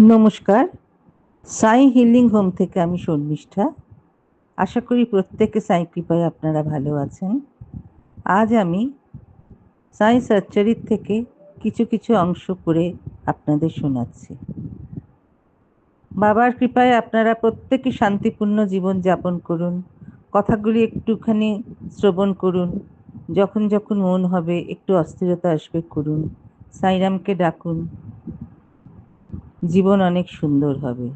নমস্কার। সাই healing home থেকে আমি শর্মিষ্ঠা। আশা করি প্রত্যেকে সাই কৃপায় আপনারা ভালো আছেন। আজ আমি সাই সার্চারির থেকে কিছু অংশ করে আপনাদের শোনাচ্ছি। বাবার কৃপায় আপনারা প্রত্যেকে শান্তিপূর্ণ জীবন যাপন করুন। কথাগুলি একটুখানি শ্রবণ করুন। যখন যখন মন হবে একটু অস্থিরতা আসবে করুন, সাইরামকে ডাকুন। জীবন অনেক সুন্দর হবে।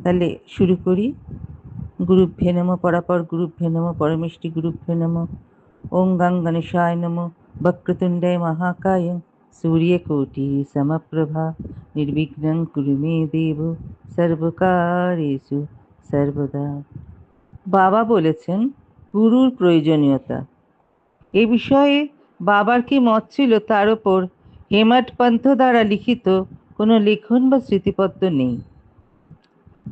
তাহলে শুরু করি। গুরুভ্যে নমঃ পরাপর গুরুভ্যে নমঃ পরমেষ্টি গুরুভ্যে নমঃ। ওম গং গণেশায় নমঃ। বক্রতুণ্ডে মহাকায় সূর্যকোটি সমপ্রভা নির্বিঘ্নং কুরু মে দেব সর্বকার্যেষু সর্বদা। বাবা বলেছেন গুরুর প্রয়োজনীয়তা। এ বিষয়ে বাবার কি মত ছিল তার ওপর হেমাড পন্থ দ্বারা লিখিত কোনো লেখন বা স্মৃতিপত্র নেই,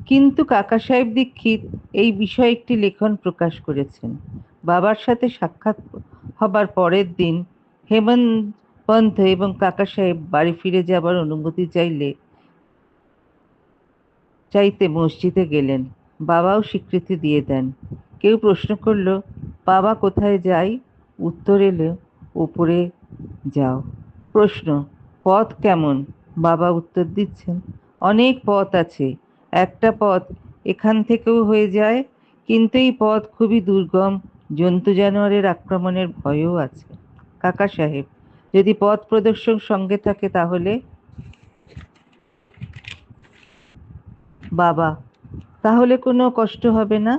কিন্তু কাকা সাহেব দীক্ষিত এই বিষয়ে একটি লেখন প্রকাশ করেছেন। বাবার সাথে সাক্ষাৎ হবার পরের দিন হেমন্ত পন্থ এবং কাকা সাহেব বাড়ি ফিরে যাবার অনুমতি চাইতে মসজিদে গেলেন। বাবাও স্বীকৃতি দিয়ে দেন। কেউ প্রশ্ন করল, বাবা কোথায় যাই? উত্তর এলো, উপরে যাও। প্রশ্ন, পথ কেমন? বাবা উত্তর দিচ্ছেন, অনেক পথ আছে। একটা পথ এখান থেকেও হয়ে যায়, কিন্তু এই পথ খুবই দুর্গম, জন্তু জানোয়ারের আক্রমণের ভয়ও আছে। কাকা সাহেব, যদি পথ প্রদর্শক সঙ্গে থাকে তাহলে? বাবা, তাহলে কোনো কষ্ট হবে না।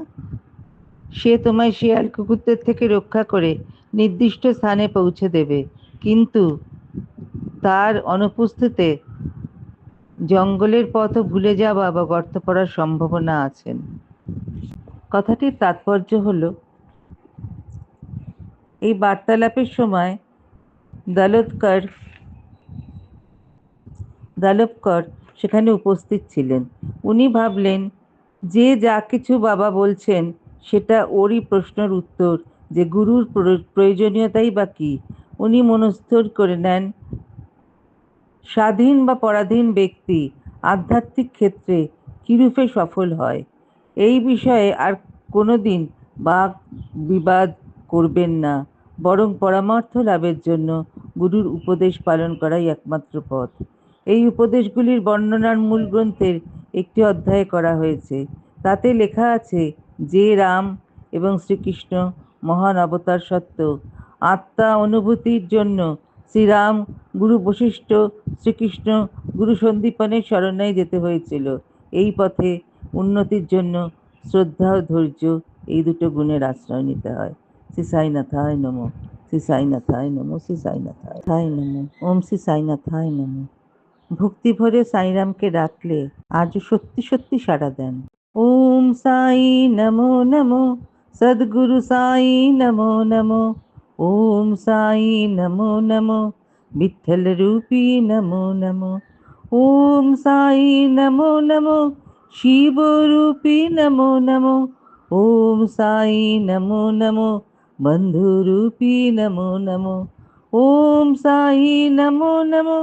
সে তোমায় শিয়াল কুকুরদের থেকে রক্ষা করে নির্দিষ্ট স্থানে পৌঁছে দেবে, কিন্তু তার অনুপস্থিতিতে জঙ্গলের পথও ভুলে যাওয়া বা গর্ত পড়ার সম্ভাবনা আছে। কথাটির তাৎপর্য হলো, এই বার্তালাপের সময় দালবকর সেখানে উপস্থিত ছিলেন। উনি ভাবলেন যে যা কিছু বাবা বলছেন সেটা ওরই প্রশ্নের উত্তর, যে গুরুর প্রয়োজনীয়তাই বা কি। উনি মনস্থ করে নেন, স্বাধীন বা পরাধীন ব্যক্তি আধ্যাত্মিক ক্ষেত্রে কিরূপে সফল হয় এই বিষয়ে আর কোনোদিন বাদ বিবাদ করবেন না, বরং পরমার্থ লাভের জন্য গুরুর উপদেশ পালন করাই একমাত্র পথ। এই উপদেশগুলির বর্ণনার মূল গ্রন্থের একটি অধ্যায়ে করা হয়েছে। তাতে লেখা আছে যে রাম এবং শ্রীকৃষ্ণ মহান অবতার সত্ত্বেও আত্মা অনুভূতির জন্য শ্রীরাম গুরু বশিষ্ঠ, শ্রীকৃষ্ণ গুরু সন্দীপনের শরণায় যেতে হয়েছিল। এই পথে উন্নতির জন্য শ্রদ্ধা ও ধৈর্য এই দুটো গুণের আশ্রয় নিতে হয়। শ্রী সাইনাথায় নমঃ। শ্রী সাইনাথায় নমঃ। শ্রী সাইনাথায় নমঃ। ওম শ্রী সাইনাথায় নমঃ। ভক্তি ভরে সাইরামকে ডাকলে আজও সত্যি সত্যি সাড়া দেন। ওম সাই নমো নমো। সদ্গুরু সাই নমো নমো। ওম সাই নমো নমো। বিঠ্ঠল রূপী নমো নমো। ওম সাই নমো নমো। শিব রূপী নমো নমো। ওম সাই নমো নমো। বন্ধু রূপী নমো নমো। ওম সাই নমো নমো।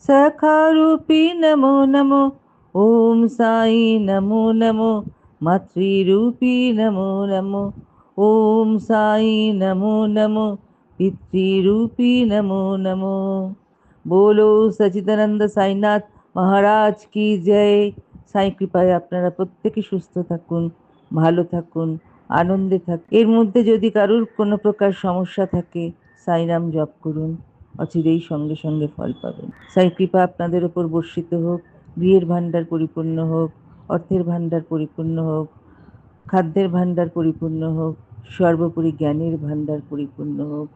সখা রূপী নমো নমো। ওম সাই নমো নমো। মাতৃরূপী নমো নমো। ওম সাই নমো নমো। পিতৃরূপী নমো নমো। बोलो सच्चिदानंद साईनाथ মহারাজ কি জয়। সাই কৃপায় আপনারা প্রত্যেকে সুস্থ থাকুন, ভালো থাকুন, আনন্দে থাকুন। এর মধ্যে যদি কারুর কোনো প্রকার সমস্যা থাকে, সাইরাম জপ করুন, অচিরেই সঙ্গে সঙ্গে ফল পাবেন। সাই কৃপা আপনাদের উপর বর্ষিত হোক। গৃহের ভাণ্ডার পরিপূর্ণ হোক, অর্থের ভাণ্ডার পরিপূর্ণ হোক, খাদ্যের ভাণ্ডার পরিপূর্ণ হোক, সর্বোপরি জ্ঞানের ভাণ্ডার পরিপূর্ণ হোক।